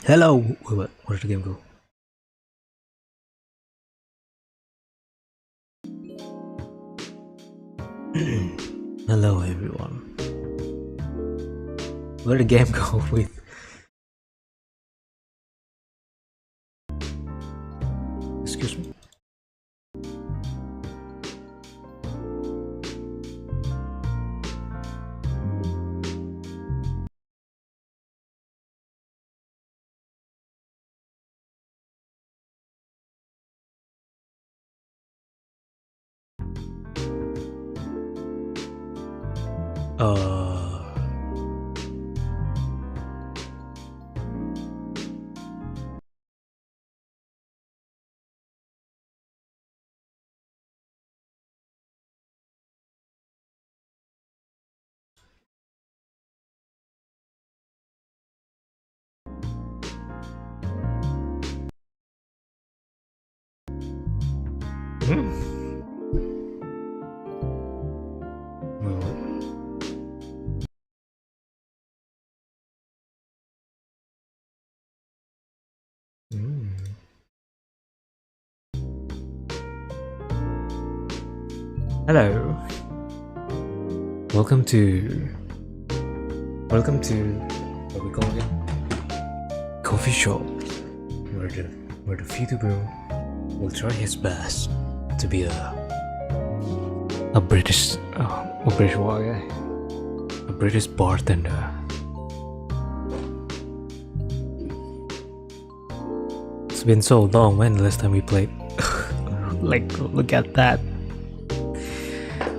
Hello! Wait, what? Where did the game go? Hello, everyone. Where did the game go with? Excuse me? Uh... Hello. Welcome to what we call it? Coffee shop. Where the VTuber will try his best to be a British what guy? A British bartender. It's been so long. When the last time we played? Like, look at that.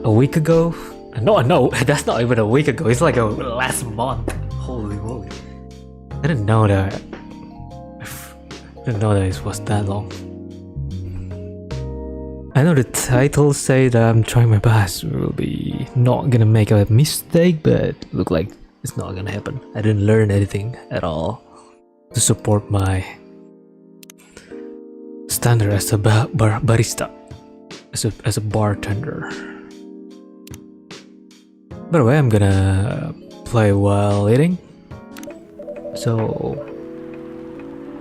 A week ago? No, that's not even a week ago. It's like a last month. Holy moly! I didn't know that. I didn't know that it was that long. I know the title say that I'm trying my best. Will be not gonna make a mistake, but look like it's not gonna happen. I didn't learn anything at all to support my standard as a barista, as a bartender. By the way, I'm gonna play while eating. So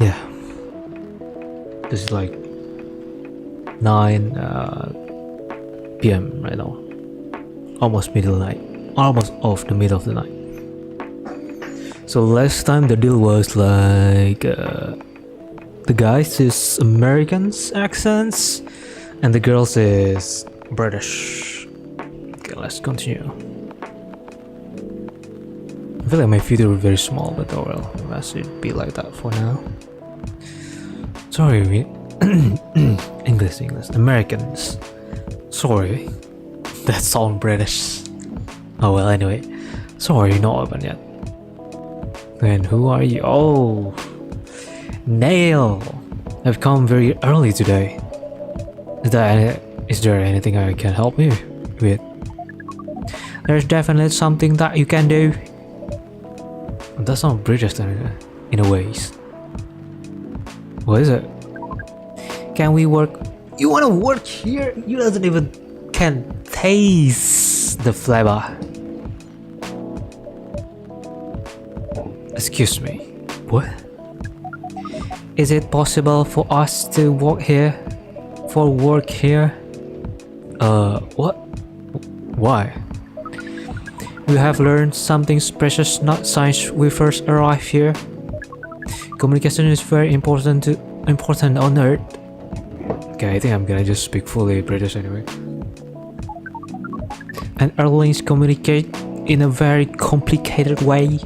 yeah, this is like 9 p.m. right now. Almost middle of the night. Almost off the middle of the night. So last time the deal was like the guys is Americans accents and the girls is British. Okay, let's continue. I feel like my video is very small, but oh well, that should be like that for now. Sorry, English, Americans. Sorry, that sound British. Oh well, anyway. Sorry, not open yet. Then who are you? Oh, Nail. I've come very early today. Is there anything I can help you with? There's definitely something that you can do. That sounds British in a ways. What is it? Can we work? You wanna work here? You doesn't even can taste the flavor. Excuse me. What? Is it possible for us to work here? For work here? What? Why? We have learned something precious not since we first arrived here. Communication is very important on Earth. Okay, I think I'm gonna just speak fully British anyway. And Earthlings communicate in a very complicated way.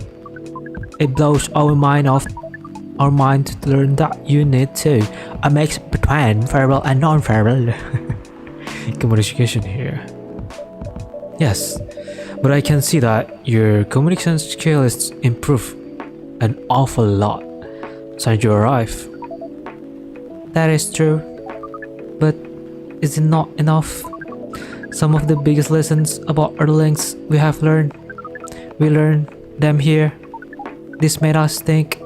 It blows our mind to learn that you need to a mix between verbal and non-verbal communication here. Yes, but I can see that your communication skill is improved an awful lot since you arrived. That is true, but is it not enough? Some of the biggest lessons about Earthlings we learned them here. This made us think,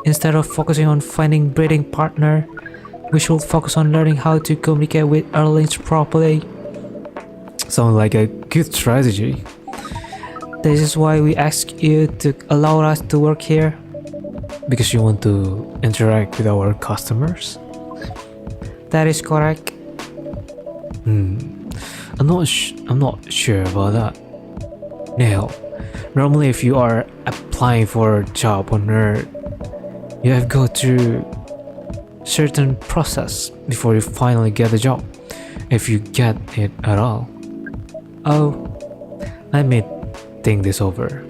instead of focusing on finding breeding partner, we should focus on learning how to communicate with Earthlings properly. Sounds like a good strategy. This is why we ask you to allow us to work here. Because you want to interact with our customers? That is correct. I'm not sure about that. Now, normally if you are applying for a job on Earth, you have go through certain process before you finally get the job, if you get it at all. Oh, let me think this over,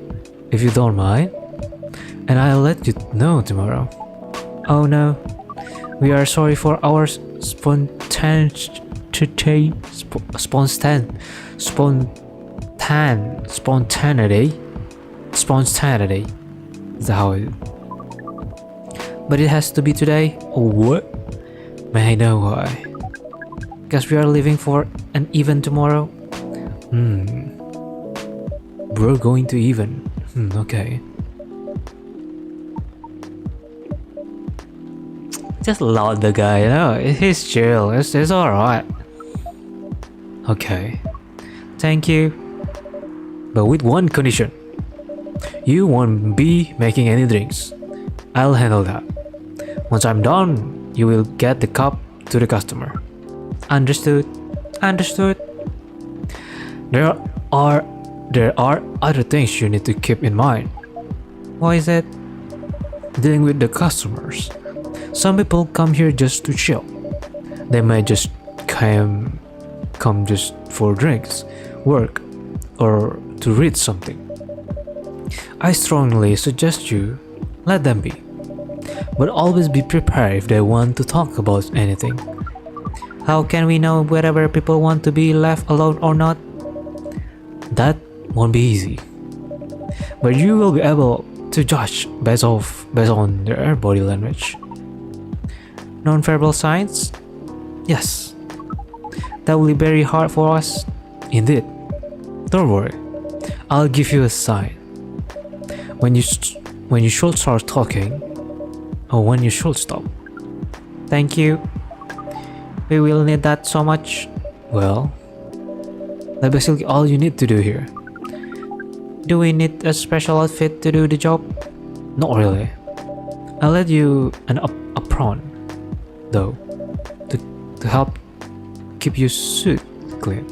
if you don't mind, and I'll let you know tomorrow. Oh no. We are sorry for our spontaneity. Is that how it? But it has to be today. Oh, what? May I know why? Because we are leaving for an event tomorrow. We're going to even. Okay. Just love the guy, you know. He's chill. It's alright. Okay. Thank you. But with one condition. You won't be making any drinks. I'll handle that. Once I'm done, you will get the cup to the customer. Understood. There are other things you need to keep in mind. What is it? Dealing with the customers. Some people come here just to chill. They might just come just for drinks, work, or to read something. I strongly suggest you let them be. But always be prepared if they want to talk about anything. How can we know whether people want to be left alone or not? That won't be easy. But you will be able to judge based on their body language. Non-verbal signs? Yes. That will be very hard for us. Indeed. Don't worry. I'll give you a sign. When you should start talking, or when you should stop. Thank you. We will need that so much. Well, that's basically all you need to do here. Do we need a special outfit to do the job? Not really. I'll let you an apron, though, to help keep your suit clean.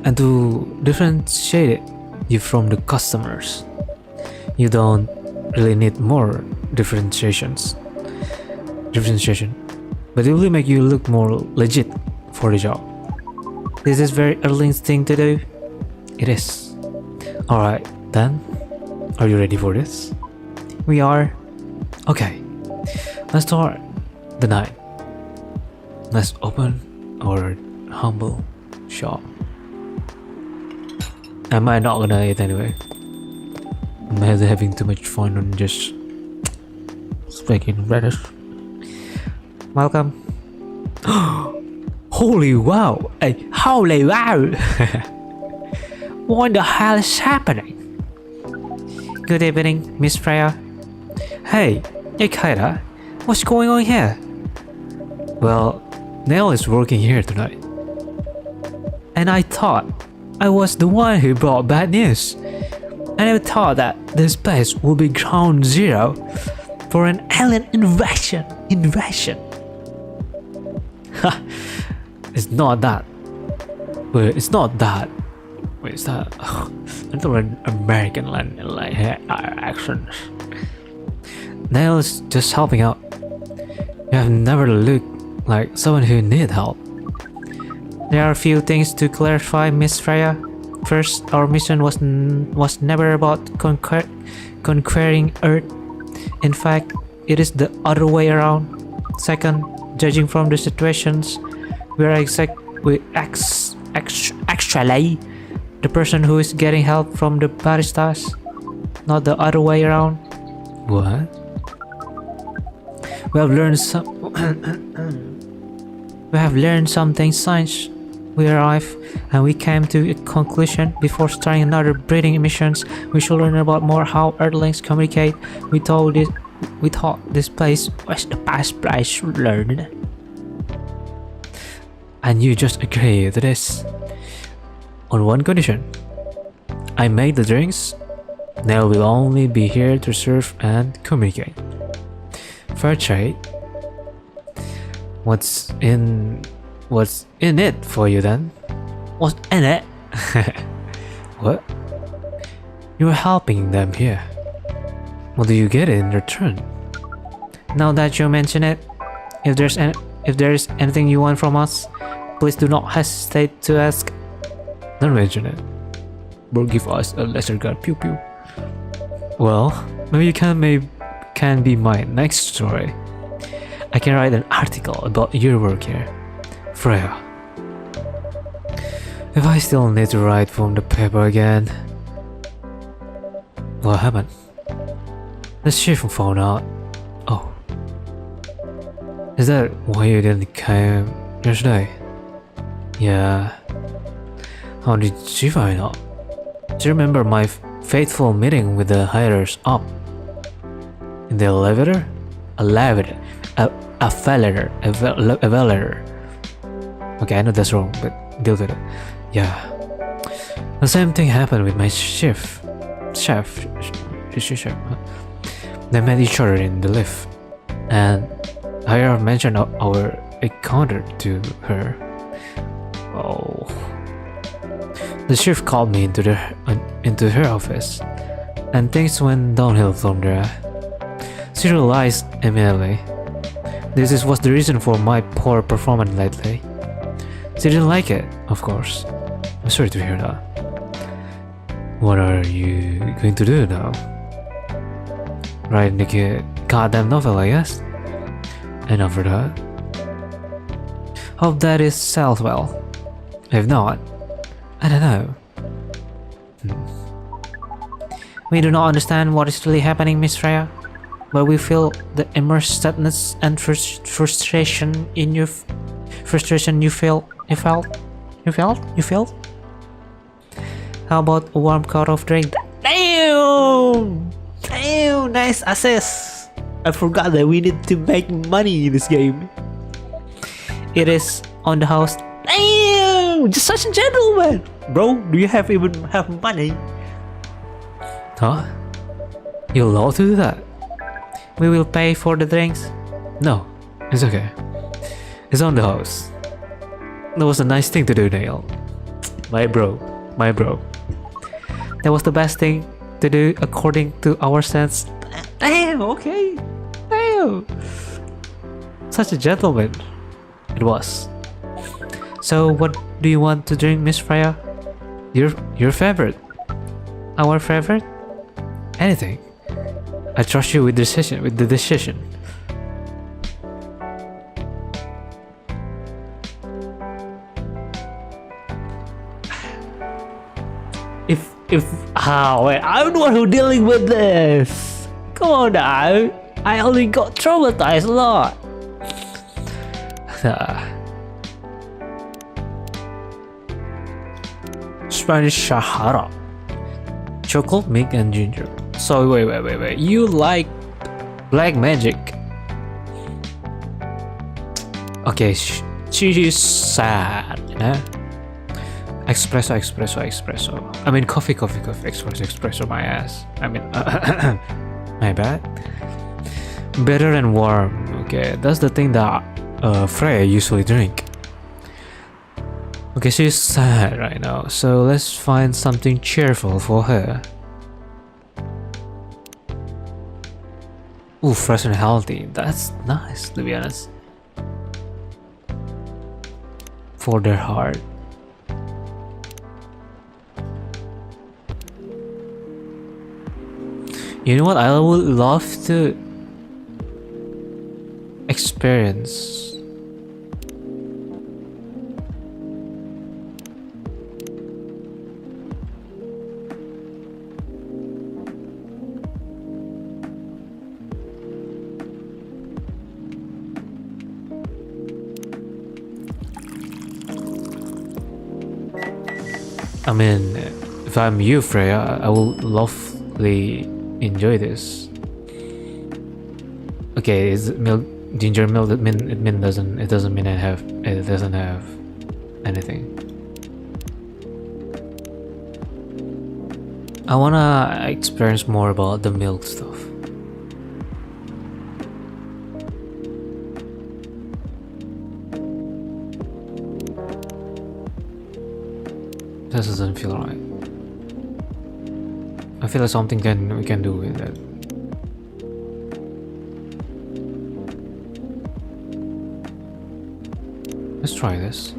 And to differentiate you from the customers. You don't really need more differentiation, but it will make you look more legit for the job. This is very early thing to do. It is. Alright, then, are you ready for this? We are. Okay, let's start the night. Let's open our humble shop. Am I not gonna eat anyway? I'm having too much fun on just speaking British. Welcome. Holy wow! Hey, holy wow! What the hell is happening? Good evening, Miss Freya. Hey, Yokaidã, what's going on here? Well, Neil is working here tonight. And I thought I was the one who brought bad news. I never thought that this place would be ground zero for an alien invasion. It's not that. Wait, it's not that. Wait, is that? Another American like accents. Neil is just helping out. You have never looked like someone who need help. There are a few things to clarify, Miss Freya. First, our mission was never about conquering Earth. In fact, it is the other way around. Second, judging from the situations, we are actually the person who is getting help from the baristas, not the other way around. What? We have learned something since we arrived, and we came to a conclusion. Before starting another breeding missions, we should learn about more how Earthlings communicate. We thought this place was the best place to learn. And you just agree to this on one condition. I make the drinks They will only be here to serve and communicate. Fair trade. What's in it for you then? What's in it? What? You're helping them here. What do you get in return? Now that you mention it, if there's anything you want from us, please do not hesitate to ask. Don't mention it. Bro, give us a lesser guard. Pew pew. Well, maybe you can be my next story. I can write an article about your work here, Freya. If I still need to write from the paper again. What happened? The chief found out. Oh. Is that why you didn't come yesterday? Yeah. How did she find out? Do you remember my fateful meeting with the higher up? In the elevator? Elevator. A elevator. Okay, I know that's wrong, but deal with it. Yeah. The same thing happened with my chef. They met each other in the lift, and I mentioned our encounter to her. Oh. The chef called me into her office, and things went downhill from there. She realized immediately this was the reason for my poor performance lately. She didn't like it, of course. I'm sorry to hear that. What are you going to do now? Write the goddamn novel, I guess. And after that, hope that is sells well. If not, I don't know. We do not understand what is really happening, Miss Freya, but we feel the immense sadness and frustration in your frustration you felt. How about a warm cup of drink? Damn! Damn, nice assist. I forgot that we need to make money in this game. It is on the house. Damn! Just such a gentleman! Bro, do you even have money? Huh? You allowed to do that? We will pay for the drinks. No, it's okay. It's on the house. That was a nice thing to do, Neil. My bro. That was the best thing to do according to our sense. Damn, okay. Damn. Such a gentleman. It was. So what do you want to drink, Miss Freya? Your favorite. Our favorite? Anything. I trust you with the decision. Wait, I'm the one who dealing with this. Come on now. I only got traumatized a lot. Spanish Sahara. Chocolate, milk, and ginger. So wait. You like black magic? Okay, she is sad, you know? Espresso. I mean coffee. Espresso, my ass. I mean, my bad. Better and warm. Okay, that's the thing that Freya usually drink. Okay, she's sad right now, so let's find something cheerful for her. Ooh, fresh and healthy. That's nice, to be honest. For their heart. You know what I would love to experience? I mean, if I'm you, Freya, I will lovely enjoy this. Okay, is milk, ginger milk? It doesn't mean it doesn't have anything. I wanna experience more about the milk stuff. This doesn't feel right. I feel like something we can do with that. Let's try this.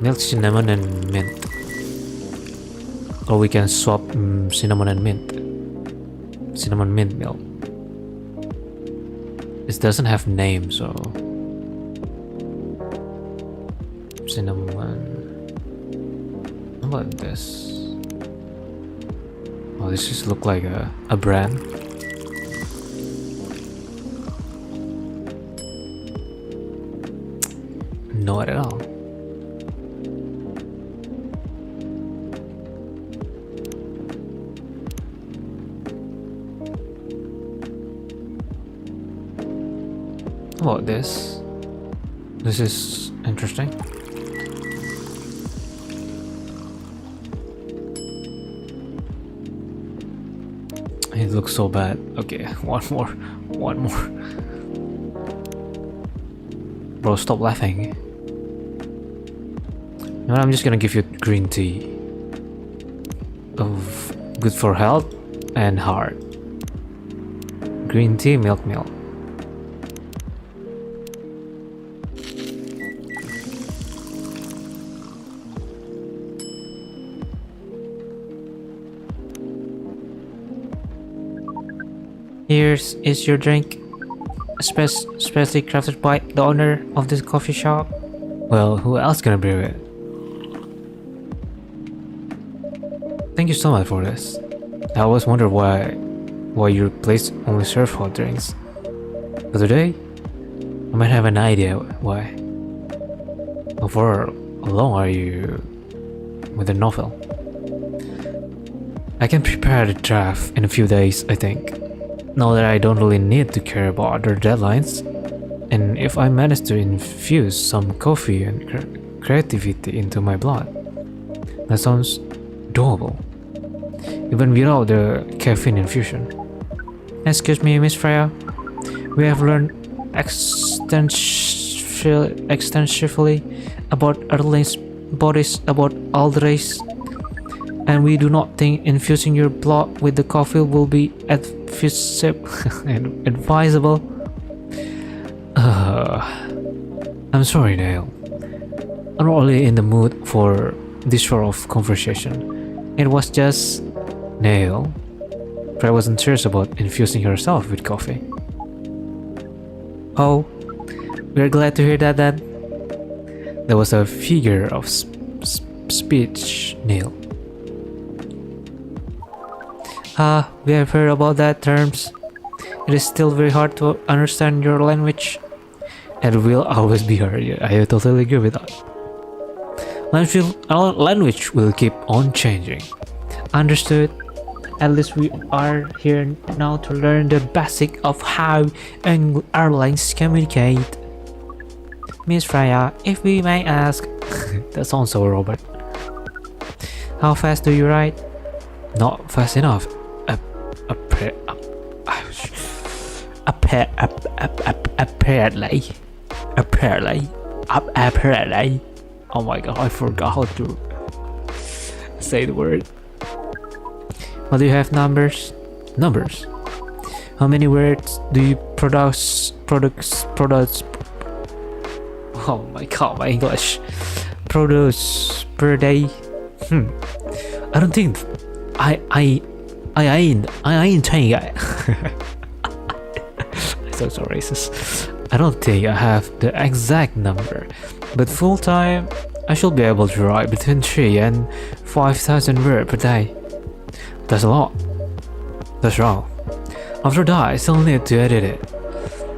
Milk, cinnamon, and mint. Or we can swap cinnamon and mint. Cinnamon mint milk. It doesn't have name, so cinnamon. How about this? Oh, this just look like a brand. Not at all. How about this? This is interesting. It looks so bad. Okay, one more. Bro, stop laughing. No, I'm just gonna give you green tea. Of good for health and heart. Green tea, milk. Here is your drink, specially crafted by the owner of this coffee shop. Well, who else gonna brew it? Thank you so much for this. I always wonder why your place only serves hot drinks. But today, I might have an idea why. How far along are you with the novel? I can prepare the draft in a few days, I think. Now that I don't really need to care about other deadlines, and if I manage to infuse some coffee and creativity into my blood, that sounds doable, even without the caffeine infusion. Excuse me, Miss Freya. We have learned extensively about Earthling's bodies, about all the race, and we do not think infusing your blood with the coffee will be advisable. I'm sorry, Dale. I'm not really in the mood for this sort of conversation. It was just Dale. Freya wasn't serious about infusing herself with coffee. Oh, we're glad to hear that then. There was a figure of speech, Neil. We have heard about that terms. It is still very hard to understand your language. It will always be hard. Yeah, I totally agree with that. Language will keep on changing. Understood. At least we are here now to learn the basic of how airlines communicate. Miss Freya, if we may ask, that sounds so Robert. How fast do you ride? Not fast enough. Apparently. Oh my god, I forgot how to say the word. What do you have numbers? Numbers. How many words do you produce? Oh my god, my English. Produce per day. I don't think I ain't saying it. I'm so racist. I don't think I have the exact number, but full time I should be able to write between 3 and 5,000 words per day. That's a lot. That's wrong. After that, I still need to edit it.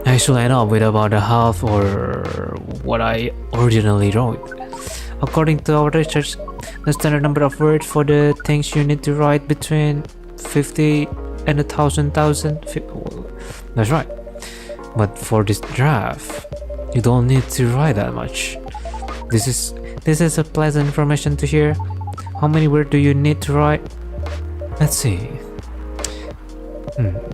I should end up with about a half or what I originally wrote. According to our research, the standard number of words for the things you need to write between 50 and 1,000. That's right. But for this draft, you don't need to write that much. This is a pleasant information to hear. How many words do you need to write? Let's see.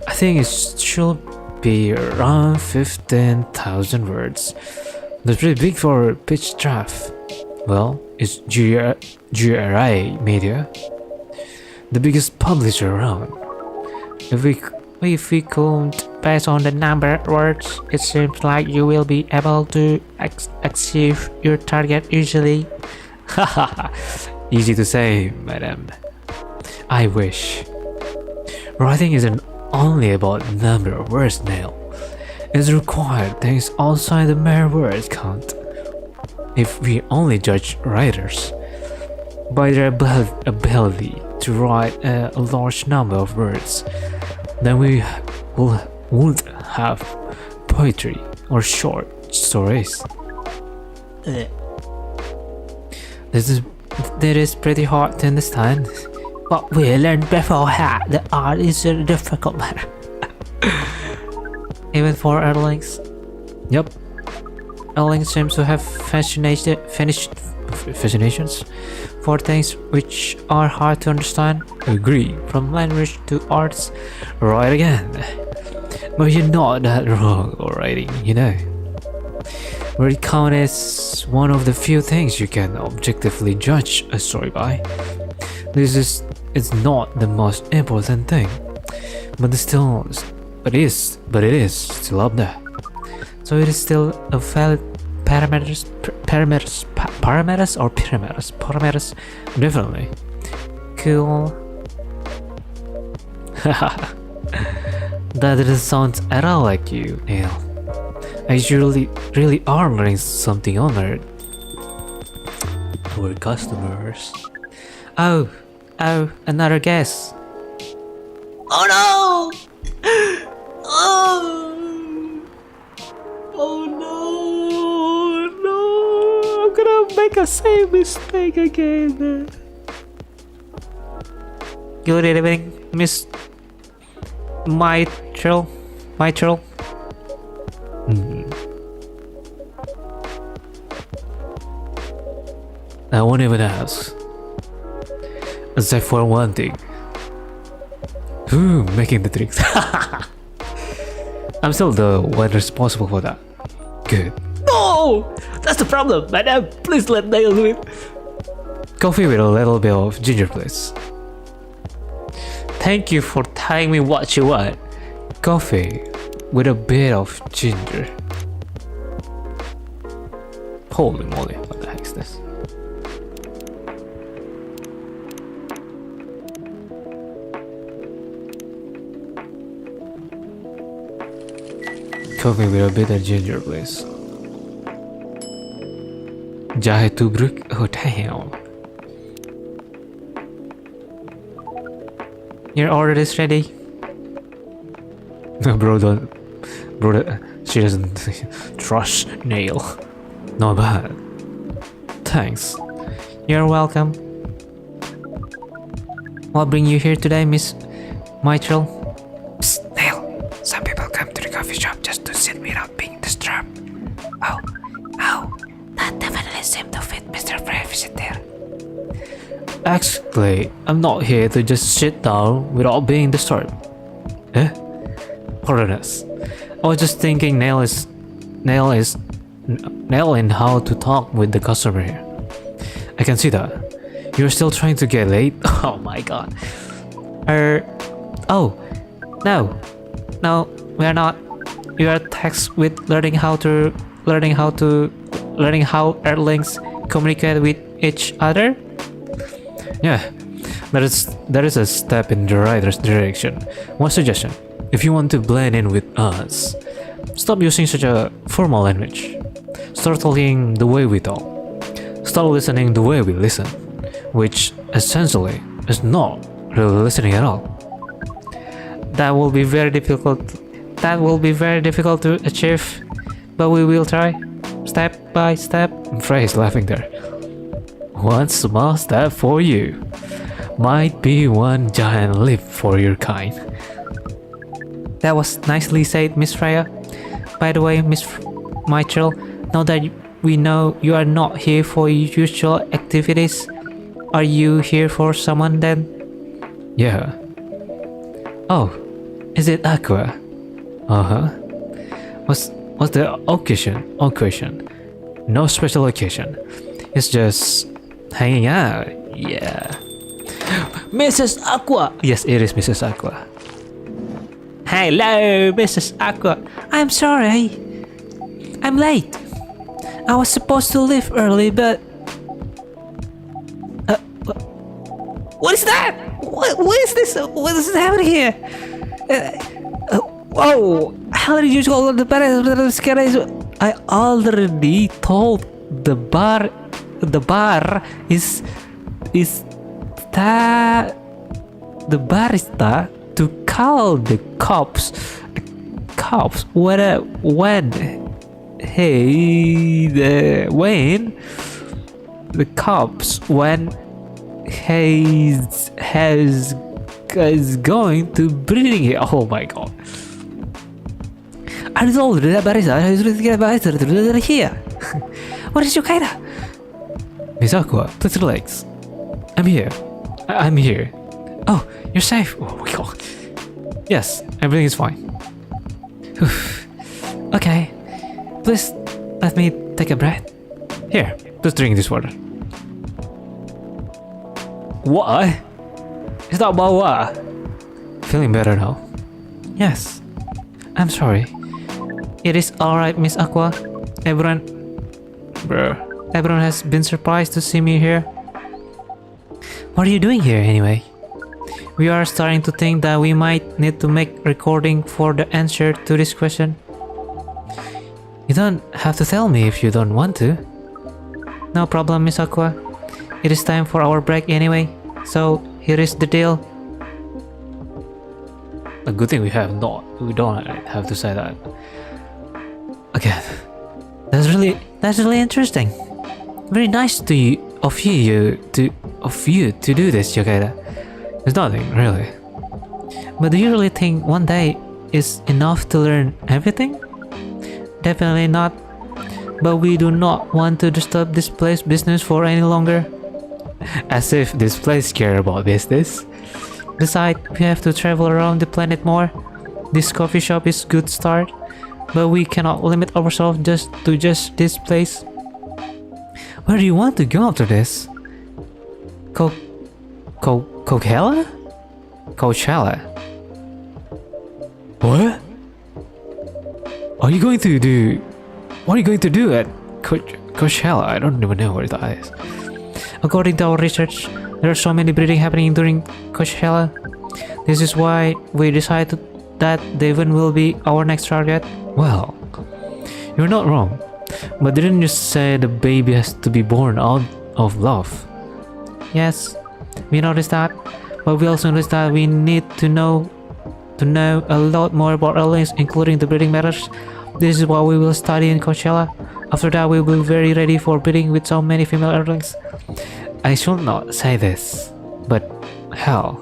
I think it should be around 15,000 words. That's pretty big for a pitch draft. Well, it's GRI Media, the biggest publisher around. If we could, based on the number of words, it seems like you will be able to achieve your target easily. Haha, easy to say, madam. I wish. Writing isn't only about number of words now. It's required things outside the mere word count. If we only judge writers by their ability to write a large number of words, then we won't have poetry or short stories. That is pretty hard to understand. But we learned beforehand that art is a difficult matter. Even for Erlings. Yep. Erlings seems to have fascinations for things which are hard to understand. Agree. From language to arts. Right again. But you're not that wrong already, you know. Word count is one of the few things you can objectively judge a story by. It's not the most important thing, but it is still up there. So it is still a valid parameters, definitely. Cool. That doesn't sound at all like you, Neil. I really are learning something on our customers. Oh, another guess. Oh no! Oh no! I'm gonna make a same mistake again. Good evening, Miss Mitchell. I won't even ask. Except for one thing. Making the drinks. I'm still the one responsible for that. Good. No! That's the problem, madam. Please let Dale do it. Coffee with a little bit of ginger, please. Thank you for telling me what you want. Coffee with a bit of ginger. Holy moly, what the heck is this? Coffee with a bit of ginger, please. Jahe tubruk? Oh damn. Your order is ready. Bro, she doesn't trust Neil. Not bad. Thanks. You're welcome. What bring you here today, Miss Mitchell? Psst, Neil. Some people come to the coffee shop just to sit without being disturbed. Oh, that definitely seemed to fit Mr. Privacy there. Actually, I'm not here to just sit down without being disturbed. Eh? Pardon us. I was just thinking Neil in how to talk with the customer here. I can see that. You're still trying to get late? Oh my god. Oh. No, we're not. We are tasked with learning how Earthlings communicate with each other. Yeah, that is a step in the right direction. One suggestion: if you want to blend in with us, stop using such a formal language. Start talking the way we talk. Start listening the way we listen, which essentially is not really listening at all. That will be very difficult to achieve, but we will try, step by step. Frey's laughing there. One small step for you might be one giant leap for your kind. That was nicely said, Miss Freya. By the way, Miss Mitchell, now that we know you are not here for usual activities, are you here for someone then? Yeah. Oh, is it Aqua? Uh-huh. What's the occasion? Occasion. No special occasion. It's just hanging out. Yeah. Mrs. Aqua! Yes, it is Mrs. Aqua. Hello, Mrs. Aqua. I'm sorry. I'm late. I was supposed to leave early, but... what is that? What is this? What is happening here? Whoa! How did you call the bar? I already told the bar is that the barista to call the cops when the cops when is going to bring it. Oh my god. I told the barista here. What is Yokaidã? Miss Aqua, please relax. I'm here. I'm here. Oh, you're safe. Oh my god. Yes, everything is fine. Okay. Please let me take a breath. Here, please drink this water. What? Is that about what? Feeling better now? Yes. I'm sorry. It is alright, Miss Aqua. Everyone has been surprised to see me here. What are you doing here anyway? We are starting to think that we might need to make recording for the answer to this question. You don't have to tell me if you don't want to. No problem, Miss Aqua. It is time for our break anyway, so here is the deal. A good thing we don't have to say that. Okay, that's really interesting. Very nice of you to do this, Yokaidã. It's nothing really. But do you really think one day is enough to learn everything? Definitely not. But we do not want to disturb this place business for any longer. As if this place care about business. Besides, we have to travel around the planet more. This coffee shop is good start, but we cannot limit ourselves just to this place. Where do you want to go after this? Coachella? Coachella? What? What are you going to do at Coachella? I don't even know where that is. According to our research, there are so many breeding happening during Coachella. This is why we decided that Devon will be our next target. Well, you're not wrong. But didn't you say the baby has to be born out of love? Yes, we noticed that. But we also noticed that we need to know a lot more about earlings, including the breeding matters. This is what we will study in Coachella. After that, we will be very ready for breeding with so many female earlings. I should not say this, but hell,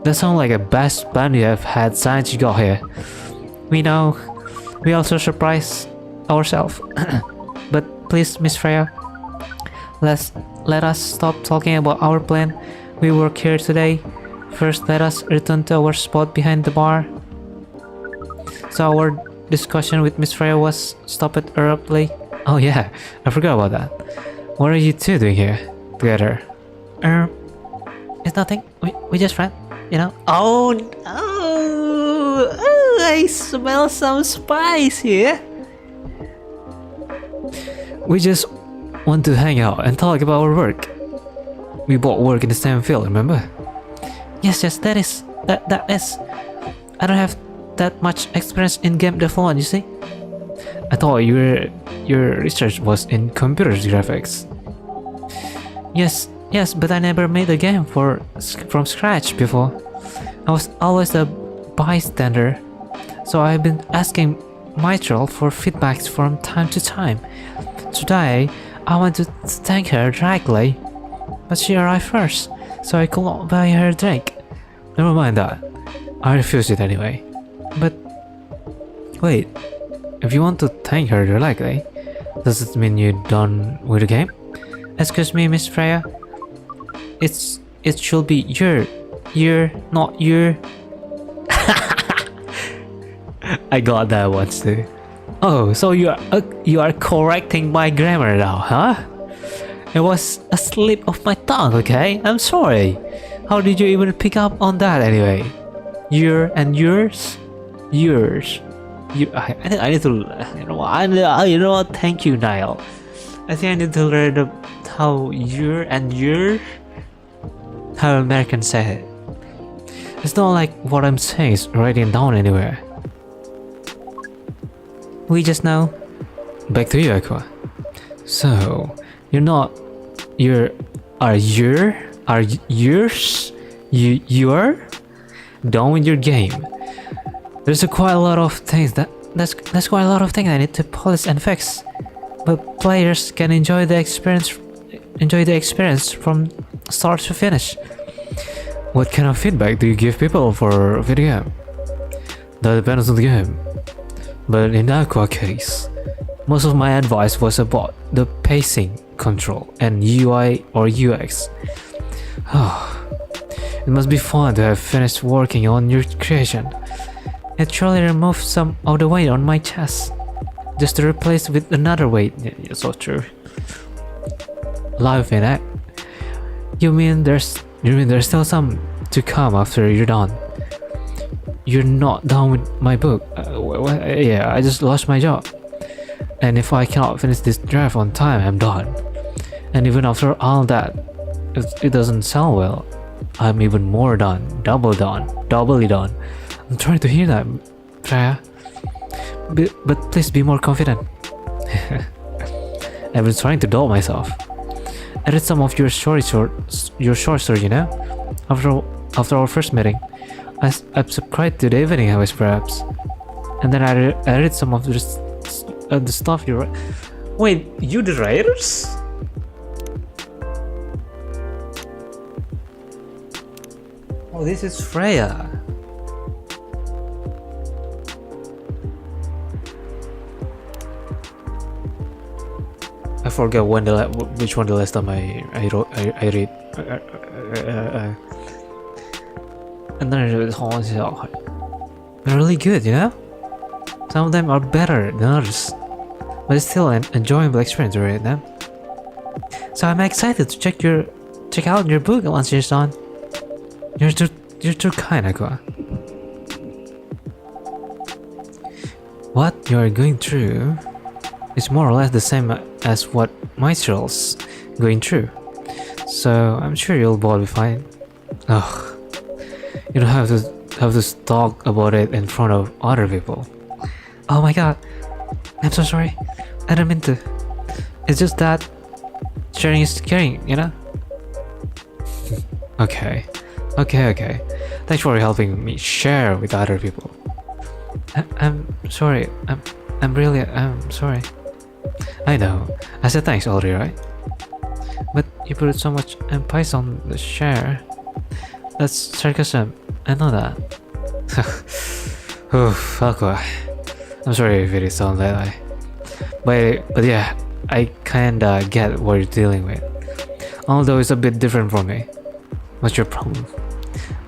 that sounds like the best plan you have had since you got here. We know, we also surprised ourselves. But please, Miss Freya, let us stop talking about our plan. We work here today. First, let us return to our spot behind the bar. So our discussion with Miss Freya was stopped abruptly. Oh yeah, I forgot about that. What are you two doing here together? It's nothing. We just friends, you know. Oh no! Oh, I smell some spice here. We just want to hang out and talk about our work. We both work in the same field, remember? Yes, that is. I don't have that much experience in game development, you see. I thought your research was in computer graphics. Yes, but I never made a game from scratch before. I was always a bystander, so I've been asking Mitchell for feedbacks from time to time. Today, I want to thank her directly, but she arrived first, so I could not buy her a drink. Never mind that. I refused it anyway. But wait, if you want to thank her directly, does it mean you're done with the game? Excuse me, Miss Freya. It should be your You're not your. I got that once too. Oh, so you are correcting my grammar now, huh? It was a slip of my tongue, okay? I'm sorry. How did you even pick up on that anyway? Your and yours? Yours. I think I need to, you know what? Thank you, Niall. I think I need to learn how your and your, how Americans say it. It's not like what I'm saying is writing down anywhere. We just know. Back to you, Aqua. So, you're not, are yours? You're done with your game. There's quite a lot of things that's quite a lot of things I need to polish and fix. But players can enjoy the experience from start to finish. What kind of feedback do you give people for a video game? That depends on the game. But in Aqua case, most of my advice was about the pacing control and UI or UX. It must be fun to have finished working on your creation. It surely removed some of the weight on my chest, just to replace with another weight. Yeah, so true. Life in it. You mean there's still some to come after you're done? You're not done with my book. Yeah, I just lost my job. And if I cannot finish this draft on time, I'm done. And even after all that, if it doesn't sell well, I'm even more done. Doubly done. I'm trying to hear that, Freya. But please be more confident. I've been trying to doubt myself. I read some of your short story, you know? After our first meeting, I subscribed to the evening hours perhaps. And then I read some of the stuff you write. Wait, you the writers? Oh, this is Freya. I forget which one the last time I read. And then they're really good, you know? Some of them are better than others, but it's still an enjoyable experience to read them. So I'm excited to check out your book once you're done. You're too kind, Aqua. What you're going through is more or less the same as what Maestral's going through, so I'm sure you'll both be fine. Ugh, you don't have to talk about it in front of other people. Oh my god, I'm so sorry. I didn't mean to. It's just that sharing is caring, you know? Okay. Thanks for helping me share with other people. I'm sorry. I'm sorry. I know. I said thanks already, right? But you put so much emphasis on the share. That's sarcasm. I know that. Oof, Aqua. I'm sorry if it sounds that way. But yeah, I kinda get what you're dealing with. Although it's a bit different from me. What's your problem?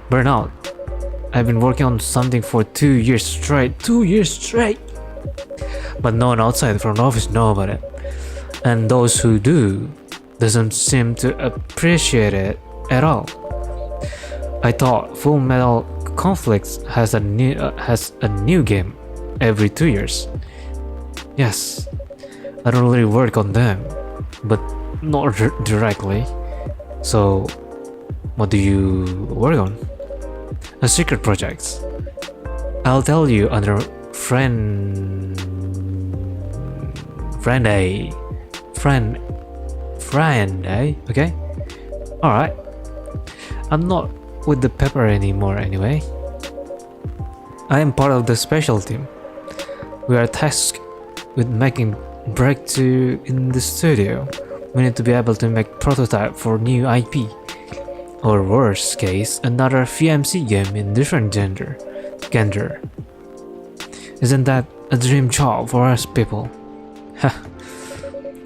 Burnout. I've been working on something for 2 years straight. 2 years straight! But no one outside the front office know about it. And those who do doesn't seem to appreciate it at all. I thought Full Metal Conflicts has a new game every 2 years. Yes, I don't really work on them, but not directly. So, what do you work on? A secret projects. I'll tell you under friend A. Friend A, okay? Alright. I'm not with the pepper anymore anyway. I am part of the special team. We are tasked with making breakthrough in the studio. We need to be able to make prototype for new IP. Or worst case, another VMC game in different gender. Isn't that a dream job for us people?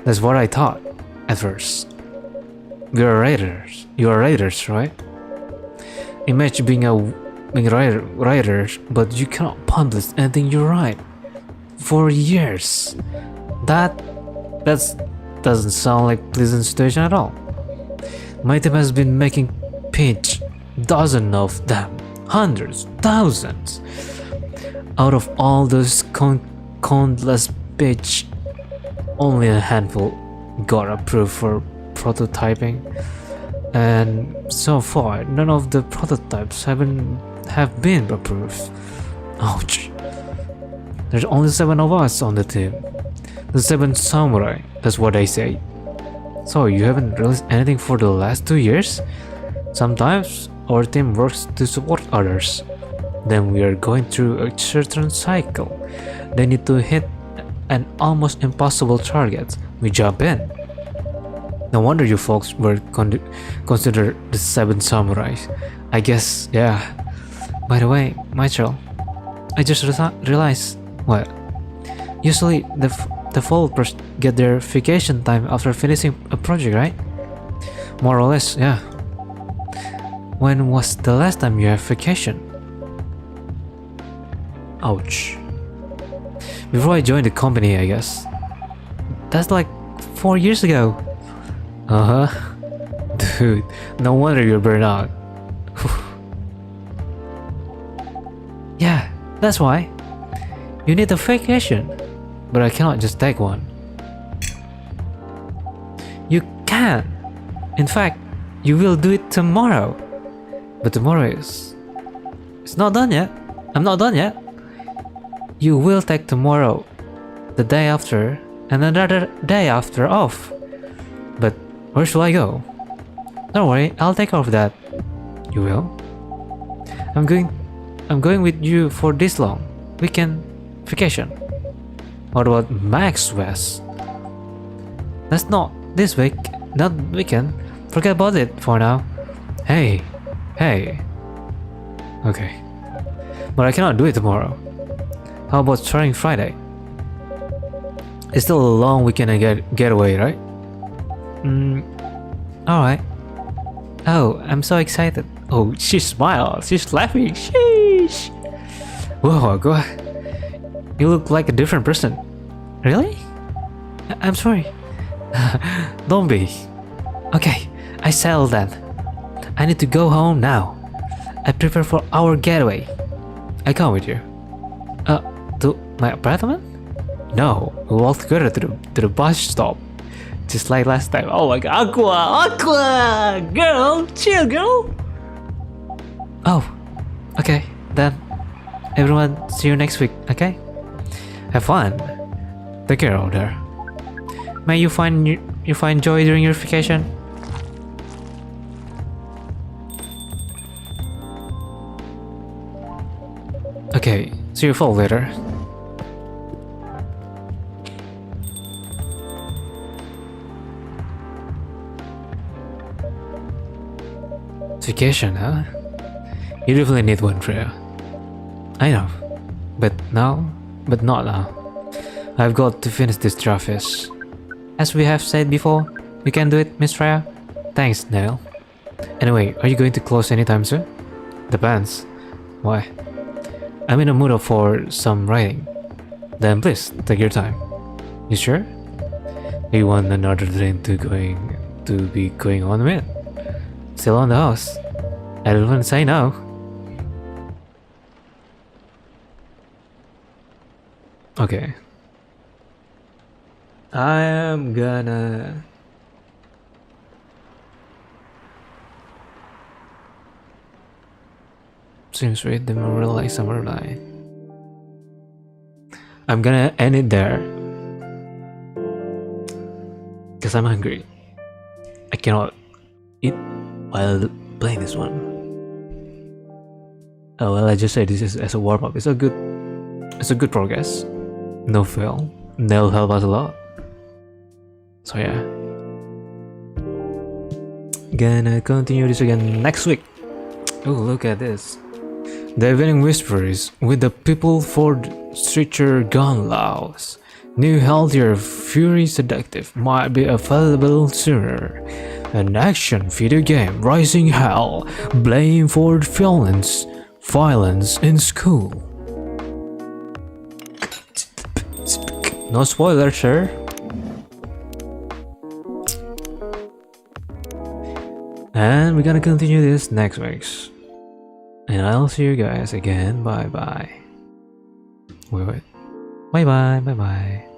That's what I thought at first. You are raiders, right? Imagine being a writer, but you cannot publish anything you write for years. That doesn't sound like pleasant situation at all. My team has been making pitch, dozens of them, hundreds, thousands. Out of all those countless pitch, only a handful got approved for prototyping, and so far none of the prototypes have been approved. Ouch. There's only 7 of us on the team. The 7 samurai, that's what I say. So you haven't released anything for the last 2 years? Sometimes our team works to support others. Then we are going through a certain cycle. They need to hit an almost impossible target. We jump in. No wonder you folks were considered the 7 samurais. I guess, yeah. By the way, Mitchell, I just realized. What? Usually the developers get their vacation time after finishing a project, right? More or less, yeah. When was the last time you had vacation? Ouch. Before I joined the company, I guess. That's like 4 years ago. Uh-huh. Dude, no wonder you're burned out. Yeah, that's why. You need a vacation, but I cannot just take one. You can. In fact, you will do it tomorrow. But tomorrow it's not done yet. I'm not done yet. You will take tomorrow, the day after, and another day after off. But where should I go? Don't worry, I'll take care of that. You will? I'm going with you for this long weekend vacation. What about Max West? That's not this week, not weekend. Forget about it for now. Hey. Okay. But I cannot do it tomorrow. How about starting Friday? It's still a long weekend and getaway, right? Alright. Oh, I'm so excited. Oh, she smiles. She's laughing. Sheesh. Whoa, go ahead. You look like a different person. Really? I'm sorry. Don't be. Okay, I settled that. I need to go home now. I prepare for our getaway. I come with you. To my apartment? No, we walk together to the bus stop. Just like last time. Oh my god, Aqua! Girl, chill, girl! Oh, okay, then. Everyone, see you next week, okay? Have fun. Take care out there. May you find joy during your vacation. Okay, see you fall later. Vacation, huh? You definitely need one, Freya. I know, but not now. I've got to finish this traffic. As we have said before, you can do it, Miss Freya. Thanks, Neil. Anyway, are you going to close anytime soon? Depends. Why? I'm in a mood for some writing. Then please, take your time. You sure? Do you want another train to be going on with? Still on the house. I don't want to say no. Okay. I am gonna... Seems read the more like summer night. I'm gonna end it there. Cause I'm hungry. I cannot eat while playing this one. Oh well, I just say this is as a warm up. It's a good progress. No fail. They'll help us a lot. So yeah. Gonna continue this again next week. Oh, look at this. The Evening Whispers with the people for Stretcher Gun Laws. New healthier Fury Seductive might be available sooner. An action video game rising hell, blame for violence in school. No spoilers, sir. And we're gonna continue this next week. And I'll see you guys again. Bye bye. Wait. Bye bye.